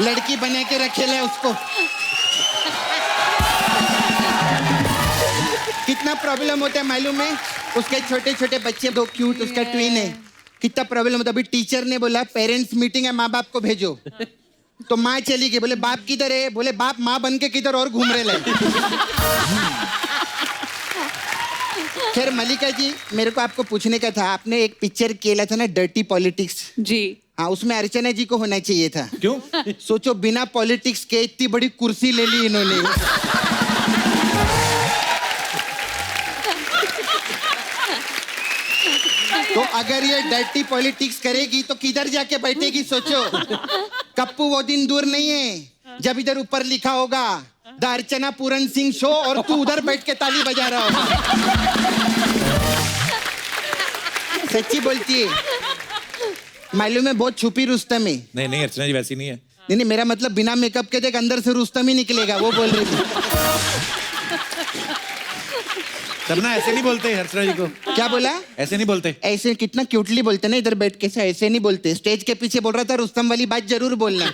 लड़की बना के रखे ले उसको। कितना प्रॉब्लम होता है मालूम है? उसके छोटे छोटे बच्चे, दो क्यूट, उसका ट्विन है, कितना प्रॉब्लम होता है। अभी टीचर ने बोला पेरेंट्स मीटिंग है, माँ बाप को भेजो, तो माँ चली गई। बोले बाप किधर है? बोले बाप माँ बन के किधर और घूम रहे लगे। खैर मलिका जी, मेरे को आपको पूछने का था, आपने एक पिक्चर किया था ना, डर्टी पॉलिटिक्स जी। हाँ, उसमें अर्चना जी को होना चाहिए था। क्यों? सोचो, बिना पॉलिटिक्स के इतनी बड़ी कुर्सी ले ली इन्होंने। तो अगर ये डर्टी पॉलिटिक्स करेगी तो किधर जाके बैठेगी? सोचो, कप्पू वो दिन दूर नहीं है जब इधर ऊपर लिखा होगा द अर्चना पूरन सिंह शो, और तू उधर बैठ के ताली बजा रहा होगा। सच्ची बोलती है, मालूम है, बहुत छुपी रुस्तम है। नहीं नहीं, अर्चना जी वैसी नहीं है। नहीं, मेरा मतलब बिना मेकअप के देख अंदर से रुस्तम ही निकलेगा, वो बोल रही थी। तब ऐसे नहीं बोलते अर्चना जी को। क्या बोला? ऐसे नहीं बोलते। ऐसे कितना क्यूटली बोलते ना इधर बैठ के, ऐसे नहीं बोलते। स्टेज के पीछे बोल रहा था, रुस्तम वाली बात जरूर बोलना।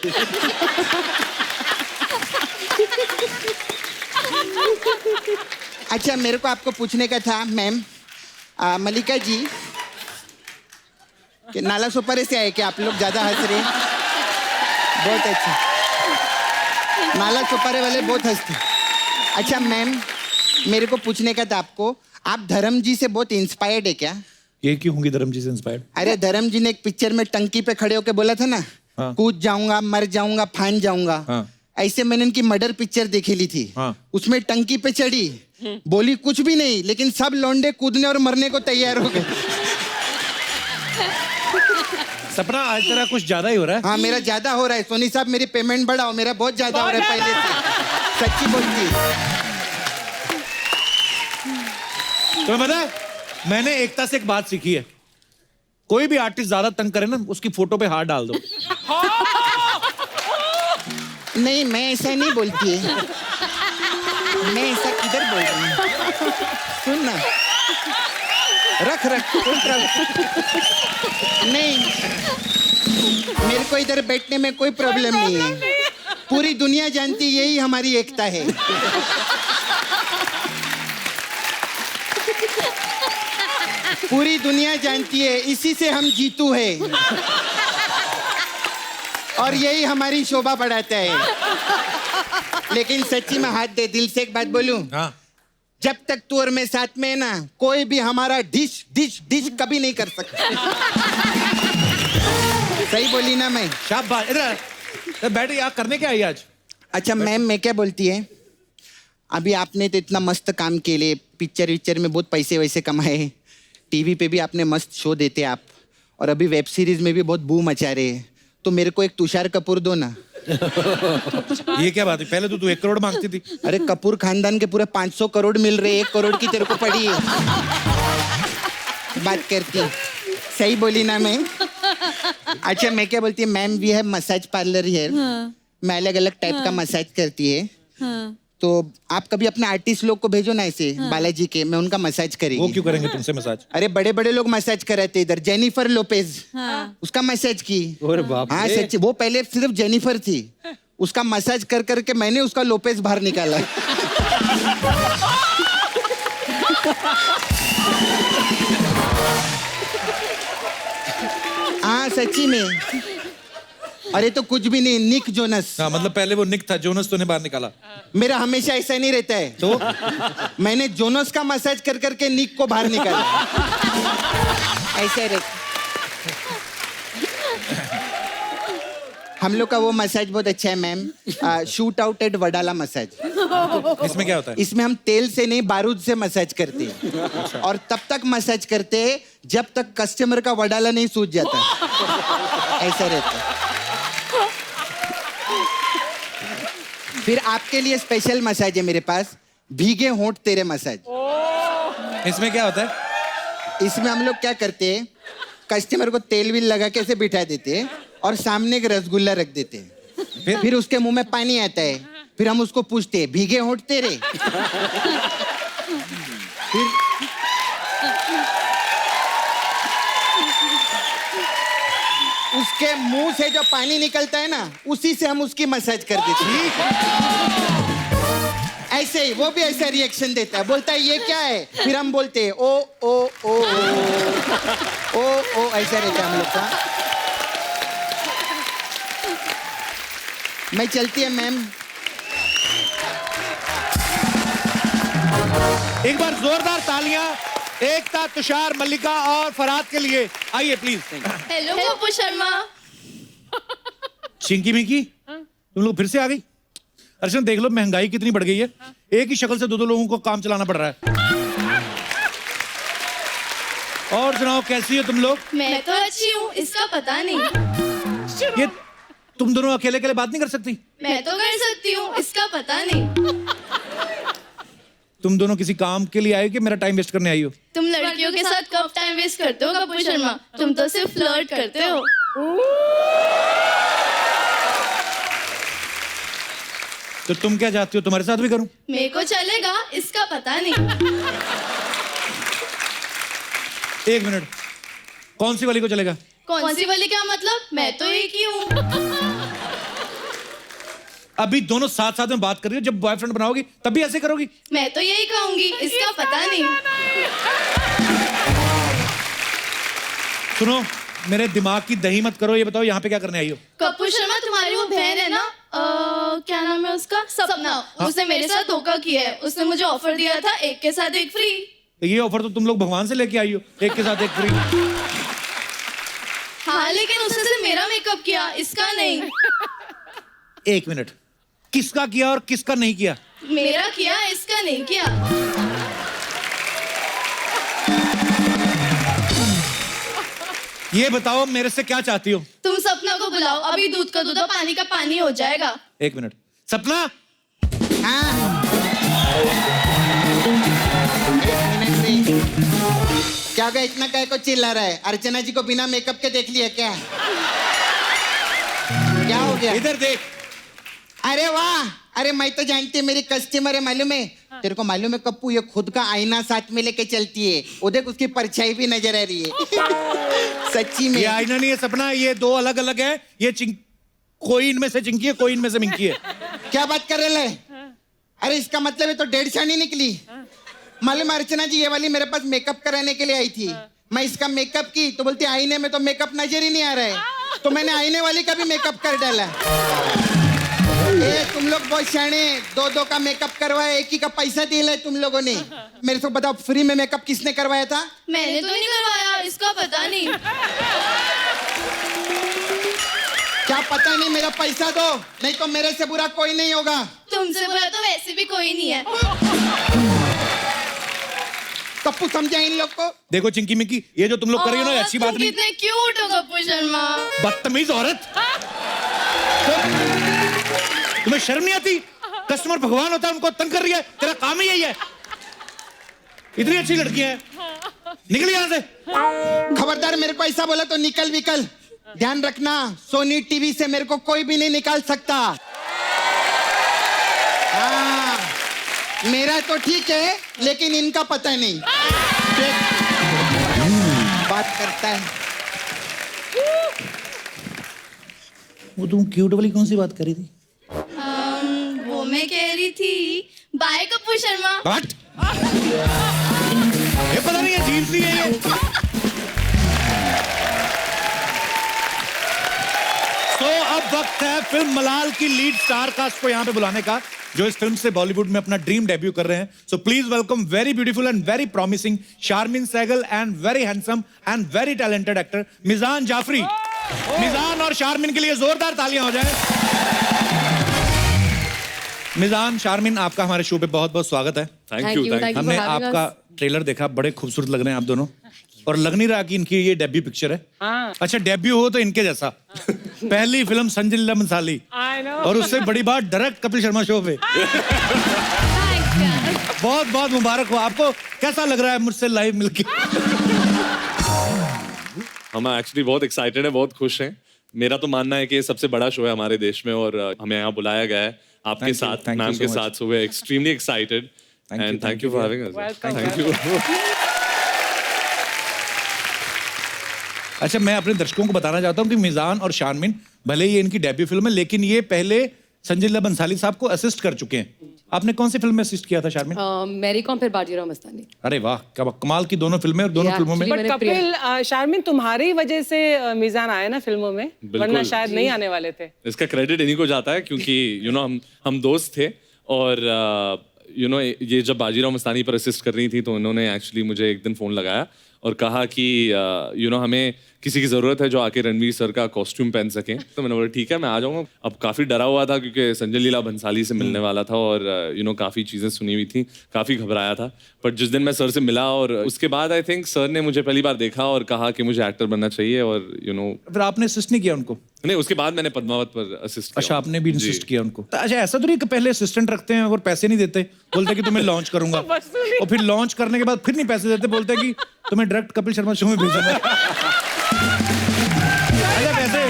अच्छा, मेरे को आपको पूछने का था मैम, मलिका जी, कि नाला सोपारे से आए क्या आप लोग? ज्यादा हंस रहे हैं, बहुत अच्छा। नाला सोपारे वाले बहुत हंसते। अच्छा मैम, मेरे को पूछने का था आपको, आप धर्म जी से बहुत इंस्पायर्ड है क्या? ये क्यों होंगी धर्म जी से इंस्पायर्ड? अरे धर्म जी ने एक पिक्चर में टंकी पे खड़े होके बोला था ना, हाँ। कूद जाऊंगा, मर जाऊंगा, फान जाऊंगा। हाँ। ऐसे मैंने इनकी मर्डर पिक्चर देखी ली थी। हाँ। उसमें टंकी पे चढ़ी, बोली कुछ भी नहीं, लेकिन सब लौंडे कूदने और मरने को तैयार हो गए। सपना, आज तेरा कुछ ज्यादा ही हो रहा है। हाँ, मेरा ज्यादा हो रहा है। सोनी साहब, मेरी पेमेंट बढ़ाओ, मेरा बहुत ज्यादा हो रहा है पहले से। सच्ची बोलती। तुम्हें पता है, मैंने एकता से एक बात सीखी है, कोई भी आर्टिस्ट ज्यादा तंग करे ना, उसकी फोटो पे हाथ डाल दो। नहीं, मैं ऐसा नहीं बोलती है। मैं ऐसा किधर बोल रही हूँ? सुन ना, रख कोई प्रॉब्लम नहीं, मेरे को इधर बैठने में कोई प्रॉब्लम नहीं है। पूरी दुनिया जानती, यही हमारी एकता है। पूरी दुनिया जानती है, इसी से हम जीतू है, और यही हमारी शोभा बढ़ाता है। लेकिन सच्ची में हाथ दे, दिल से एक बात बोलूं, हाँ। जब तक तू और मैं साथ में है ना, कोई भी हमारा डिश डिश डिश कभी नहीं कर सकता। सही बोली ना मैं? शाबाश। इधर बैठ, यहाँ करने क्या आई आज? अच्छा मैम, मैं क्या बोलती है, अभी आपने तो इतना मस्त काम के लिए पिक्चर विक्चर में बहुत पैसे वैसे कमाए, टीवी पे भी आपने मस्त शो देते आप, और अभी वेब सीरीज में भी बहुत बूम मचा रहे हैं, तो मेरे को एक तुषार कपूर दो ना। ये क्या बात है? पहले तो तू 1 करोड़ मांगती थी। अरे कपूर खानदान के पूरे 500 करोड़ मिल रहे, 1 करोड़ की तेरे को पड़ी है। बात करती, सही बोली ना मैं? अच्छा, मैं क्या बोलती है ma'am, we have massage parlour here. मैं अलग अलग टाइप का मसाज करती है, तो आप कभी अपने आर्टिस्ट लोग को भेजो ना ऐसे बालाजी के, मैं उनका मसाज वो करेगी। क्यों करेंगे तुमसे मसाज? अरे बड़े बड़े लोग मसाज कर रहे थे इधर, जेनिफर लोपेज उसका मसाज की। और बाप हाँ रे। सच्ची, वो पहले सिर्फ जेनिफर थी, उसका मसाज कर करके मैंने उसका लोपेज बाहर निकाला। हाँ सच्ची में। अरे तो कुछ भी नहीं, निक जोनस। हाँ मतलब पहले वो निक था, जोनस तूने बाहर निकाला। मेरा हमेशा ऐसा नहीं रहता है, तो मैंने जोनस का मसाज कर करके निक को बाहर निकाला। ऐसा रहता। हम लोग का वो मसाज बहुत अच्छा है ma'am, shoot out at Wadala massage. इसमें क्या होता है? इसमें हम तेल से नहीं बारूद से मसाज करते हैं, और तब तक मसाज करते हैं जब तक कस्टमर का वडाला नहीं सूज जाता। ऐसा रहता है। फिर आपके लिए स्पेशल मसाज है मेरे पास, भीगे होंठ तेरे मसाज। इसमें क्या होता है? इसमें हम लोग क्या करते हैं, कस्टमर को तेल भी लगा के ऐसे बिठा देते हैं और सामने एक रसगुल्ला रख देते हैं। फिर उसके मुंह में पानी आता है, फिर हम उसको पूछते हैं भीगे होंठ तेरे। फिर उसके मुंह से जो पानी निकलता है ना, उसी से हम उसकी मसाज कर देते हैं। ऐसे ही वो भी ऐसा रिएक्शन देता है, बोलता है ये क्या है, फिर हम बोलते हैं ओ ओ ओ ओ ओ, ऐसा रहता है हम लोग का। मैं चलती है मैम। एक बार जोरदार तालियां एकता, तुषार, मल्लिका और फरहाद के लिए। आइए प्लीज। हेलो पप्पू शर्मा। चिंकी मिंकी, तुम लोग फिर से आ गई? अर्चना देख लो महंगाई कितनी बढ़ गई है, एक ही शक्ल से दो लोगों को काम चलाना पड़ रहा है। और सुनाओ कैसी हो तुम लोग? मैं तो अच्छी हूँ, इसका पता नहीं। ये तुम दोनों अकेले अकेले बात नहीं कर सकती? मैं तो कर सकती हूँ, इसका पता नहीं। तुम दोनों किसी काम के लिए आए कि मेरा टाइम वेस्ट करने आई हो? तुम लड़कियों के साथ कब टाइम वेस्ट करते हो कपूर शर्मा? तुम तो सिर्फ फ्लर्ट करते हो। तो तुम क्या चाहती हो, तुम्हारे साथ भी करूं? मेरे को चलेगा, इसका पता नहीं। एक मिनट, कौन सी वाली को चलेगा? कौन सी वाली क्या मतलब? मैं तो एक ही हूँ। अभी दोनों साथ साथ में बात कर रही हो, जब बॉयफ्रेंड बनाओगी तब भी ऐसे करोगी? मैं तो यही कहूंगी, इसका पता नहीं। सुनो, मेरे दिमाग की दही मत करो, ये बताओ यहाँ पे क्या करने आई हो? कपूर शर्मा तुम्हारी वो बहन है ना, क्या नाम है उसका, सपना। उसने मेरे साथ धोखा किया है, उसने मुझे ऑफर दिया था एक के साथ एक फ्री। तो ये ऑफर तो तुम लोग भगवान से लेके आई हो, एक के साथ एक फ्री। हाँ लेकिन उसने सिर्फ मेरा मेकअप किया, इसका नहीं। एक मिनट, किसका किया और किसका नहीं किया? मेरा किया, इसका नहीं किया। ये बताओ मेरे से क्या चाहती हो? तुम सपना को बुलाओ, अभी दूध का दूध पानी का पानी हो जाएगा। एक मिनट, सपना। हाँ। एक मिनट से। क्या हो गया, इतना काय को चिल्ला रहा है? अर्चना जी को बिना मेकअप के देख लिया क्या? क्या हो गया? इधर देख। अरे वाह, अरे मैं तो जानती है मेरी कस्टमर है, मालूम है तेरे को? मालूम है कप्पू, ये खुद का आईना साथ में लेके चलती है, वो देख उसकी परछाई भी नजर आ रही है। सच्ची में ये आईना नहीं है सपना, ये दो अलग अलग है। ये कोई इनमें से चिंकी है, कोई इनमें से मिंकी है। क्या बात कर रहे हैं? अरे इसका मतलब है तो 1.5 शानी निकली। मालूम अर्चना जी, ये वाली मेरे पास मेकअप कराने के लिए आई थी, मैं इसका मेकअप की तो बोलती आईने में तो मेकअप नजर ही नहीं आ रहा है, तो मैंने आईने वाली का भी मेकअप कर डाला। ए, तुम लोग बहुत शाणे, दो का मेकअप करवाया, एक ही का पैसा दिया है तुम लोगों ने। मेरे को बताओ फ्री में मेकअप किसने करवाया था? मैंने तो नहीं करवाया, इसका पता नहीं। क्या पता नहीं? मेरा पैसा दो, नहीं तो मेरे से बुरा कोई नहीं होगा। तुमसे बुरा तो वैसे भी कोई नहीं है। कप्पू समझा इन लोग को? देखो चिंकी मिंकी, ये जो तुम लोग कर रही हो ना, अच्छी बात नहीं। कितने क्यूट हो कपूर शर्मा। बदतमीज औरत, तुम्हें शर्म नहीं आती? कस्टमर भगवान होता है, उनको तंग कर रही है, तेरा काम ही यही है। इतनी अच्छी लड़कियां हैं, निकल यहाँ से। खबरदार, मेरे को ऐसा बोला तो निकल विकल। ध्यान रखना, सोनी टीवी से मेरे को कोई भी नहीं निकाल सकता। हाँ। मेरा तो ठीक है लेकिन इनका पता नहीं। बात करता है। वो तुम क्यूट वाली कौन सी बात करी थी? वो मैं कह रही थी बाय कपूर शर्मा। What? ये पता नहीं है जीन्स नहीं है ये। तो अब वक्त है फिल्म मलाल की लीड स्टार कास्ट को यहाँ पे बुलाने का, जो इस फिल्म से बॉलीवुड में अपना ड्रीम डेब्यू कर रहे हैं। So please welcome very beautiful and very promising Sharmin Segal and very handsome and very talented actor Meezaan Jafri. मिजान और शारमीन के लिए जोरदार तालियां हो जाए। मिजान, शारमीन, आपका हमारे शो पे बहुत बहुत स्वागत है। Thank you for हमने having आपका ट्रेलर देखा, बड़े खूबसूरत लग रहे हैं आप दोनों, और लग नहीं रहा कि इनकी ये डेब्यू पिक्चर है। अच्छा, डेब्यू हो तो इनके जैसा। पहली फिल्म संजय लीला बंसाली, और उससे बड़ी बात डायरेक्ट कपिल शर्मा शो पे। बहुत बहुत मुबारक हो आपको। कैसा लग रहा है मुझसे लाइव मिलके? हम एक्चुअली बहुत एक्साइटेड है, बहुत खुश हैं। मेरा तो मानना है कि ये सबसे बड़ा शो है हमारे देश में, और हमें यहाँ बुलाया गया है आपके साथ, मैम के साथ। So we are extremely excited and thank you for having us. Thank you. अच्छा, मैं अपने दर्शकों को बताना चाहता हूँ कि मिजान और शारमीन भले ही इनकी डेब्यू फिल्म है, लेकिन ये पहले संजय लीला बंसाली साहब को असिस्ट कर चुके हैं। आपने कौन सी फिल्म में असिस्ट किया था शारमीन? मैरी कॉम फिर बाजीराव मस्तानी। अरे वाह, क्या कमाल की दोनों फिल्में, और दोनों फिल्मों में। बट कपिल, शारमीन, तुम्हारी वजह से मिजान आए ना फिल्मों में, वरना शायद नहीं आने वाले थे। इसका क्रेडिट इन्हीं को जाता है, क्योंकि यू नो हम दोस्त थे, और यू नो ये जब बाजीराव मस्तानी पर असिस्ट कर रही थी तो उन्होंने एक्चुअली मुझे एक दिन फोन लगाया और कहा कि यू नो हमें किसी की जरूरत है जो आके रणवीर सर का कॉस्ट्यूम पहन सके। तो मैंने बोला ठीक है, मैं आ जाऊंगा। अब काफी डरा हुआ था क्योंकि संजय लीला बंसाली से मिलने वाला था, और यू नो काफी चीजें सुनी हुई थी, काफी घबराया था। बट जिस दिन मैं सर से मिला, और उसके बाद आई थिंक सर ने मुझे पहली बार देखा और कहा कि मुझे एक्टर बनना चाहिए, और यू नो। फिर आपने असिस्ट नहीं किया उनको? नहीं, उसके बाद मैंने पद्मावत पर असिस्ट किया। अच्छा, आपने भी असिस्ट किया उनको। अच्छा, ऐसा तो नहीं कि पहले असिस्टेंट रखते हैं और पैसे नहीं देते, बोलते कि तुम्हें लॉन्च करूंगा, और फिर लॉन्च करने के बाद फिर नहीं पैसे देते, बोलते कि तुम्हें डायरेक्ट कपिल शर्मा शो में भेजना। अच्छा, वैसे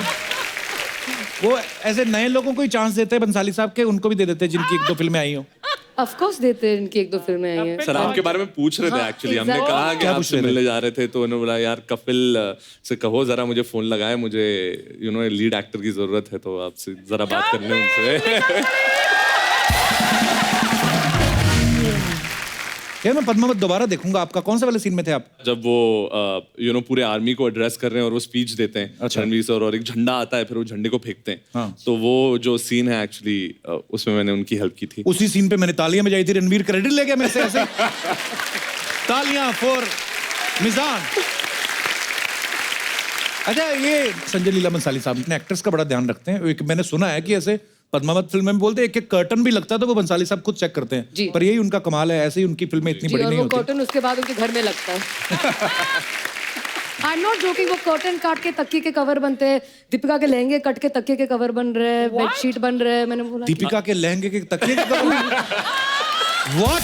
वो ऐसे नए लोगों को ही चांस देते हैं बंसाली साहब के, उनको भी दे देते हैं जिनकी एक दो फिल्में आई हो? ऑफ कोर्स देते हैं, इनकी एक दो फिल्में आई हैं। सर आपके बारे में पूछ रहे थे एक्चुअली, हमने कहा कि आपसे मिलने जा रहे थे, तो उन्होंने बोला यार कपिल से कहो जरा मुझे फोन लगाए, मुझे यू नो लीड एक्टर की जरूरत है, तो आपसे जरा बात करने उनसे। क्या मैं पद्मावत दोबारा देखूंगा आपका? कौन सा वाले सीन में थे आप? जब वो यू नो पूरे आर्मी को एड्रेस कर रहे हैं और वो स्पीच देते हैं रणवीर सर, और एक झंडा आता है, फिर वो झंडे को फेंकते हैं। हाँ। तो वो जो सीन है एक्चुअली उसमें मैंने उनकी हेल्प की थी। उसी सीन पे मैंने तालियां बजाई थी, रणवीर क्रेडिट ले गया मेरे से ऐसे। तालियां फॉर मिजान। अच्छा, ये संजय लीला बंसाली साहब अपने एक्टर्स का बड़ा ध्यान रखते हैं। एक मैंने सुना है कि ऐसे पद्मावत फिल्म में बोलते हैं एक एक कर्टन भी लगता है तो वो बंसाली साहब खुद चेक करते हैं, पर यही उनका कमाल है, ऐसे ही उनकी फिल्में इतनी बड़ी नहीं होती। कर्टन उसके बाद उनके घर में लगता है। आई एम नॉट जोकिंग, वो कर्टन काट के तकिए के कवर बनते हैं, दीपिका के लहंगे कट के तकिए के कवर बन रहे हैं, बेडशीट बन रहे हैं। मैंने बोला दीपिका के लहंगे के तकिए के कवर? व्हाट?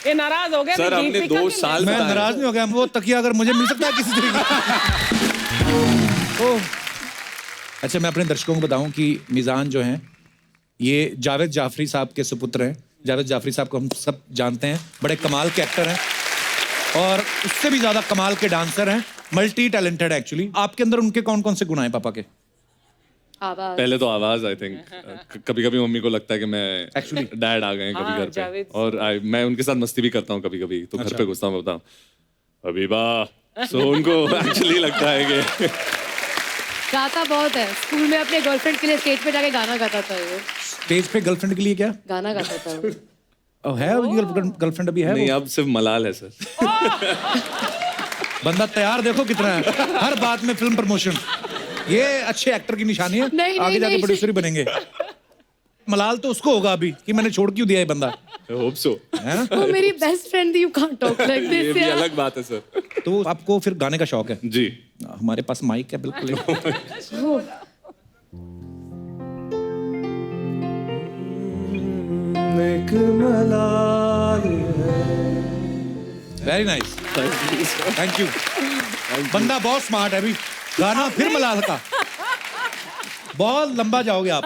ये नाराज हो गया सर, आपने 2 साल मैं नाराज नहीं हो गया, वो तकिया अगर मुझे मिल सकता है किसी तरीके। अच्छा, मैं अपने दर्शकों को बताऊं कि मिजान जो हैं ये जावेद जाफरी साहब के सुपुत्र हैं। जावेद जाफरी साहब को हम सब जानते हैं, बड़े कमाल के एक्टर हैं, और उससे भी ज्यादा कमाल के डांसर हैं, मल्टी टैलेंटेड एक्चुअली। आपके अंदर उनके कौन कौन से गुण हैं पापा के? आवाज। पहले तो आवाज, आई थिंक कभी कभी मम्मी को लगता है कि मैं एक्चुअली डैड आ गए कभी घर पे, और मैं उनके साथ मस्ती भी करता हूँ कभी कभी, तो घर पे घुसता हूँ, बताऊँ अबीबा, सो उनको एक्चुअली लगता है कि गाता बहुत है। स्कूल में अपने गर्लफ्रेंड के लिए स्टेज पे जाके गाना गाता था वो। स्टेज पे गर्लफ्रेंड के लिए क्या गाना गाता था वो? अब है गर्लफ्रेंड अभी है? नहीं, अब सिर्फ मलाल है सर। बंदा तैयार देखो कितना है, हर बात में फिल्म प्रमोशन। ये अच्छे एक्टर की निशानी है, आगे जाके प्रोड्यूसर ही बनेंगे। मलाल तो उसको होगा अभी कि मैंने छोड़ क्यों दिया है बंदा। Hope so. वो मेरी बेस्ट फ्रेंड थी, you can't talk like this. ये भी अलग बात है सर। तो आपको फिर गाने का शौक है? जी, हमारे पास माइक है बिल्कुल। Very nice, thank you. बंदा बहुत स्मार्ट है। अभी गाना फिर मलाल का। बहुत लंबा जाओगे आप।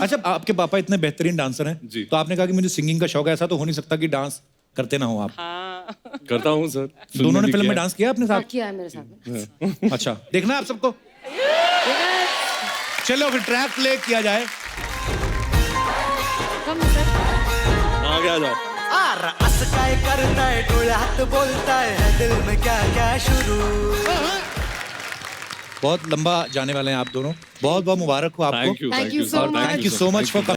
अच्छा, आपके पापा इतने बेहतरीन डांसर हैं, जी। तो आपने कहा कि मुझे सिंगिंग का शौक है, ऐसा तो हो नहीं सकता कि डांस करते ना हो आप। करता हूँ सर। दोनों ने भी फिल्म किया में डांस किया अपने साथ? किया है मेरे साथ। अच्छा, देखना है आप सबको। चलो फिर ट्रैक प्ले किया जाए। आगे आ जाओ। असं काय करताय, डोळ्यात बोलताय, है दिल में क्या क्या शुरू। बहुत लंबा जाने वाले हैं आप दोनों। बहुत बहुत मुबारक हो आपको। Thank you, Thank you so और much. Thank you so much for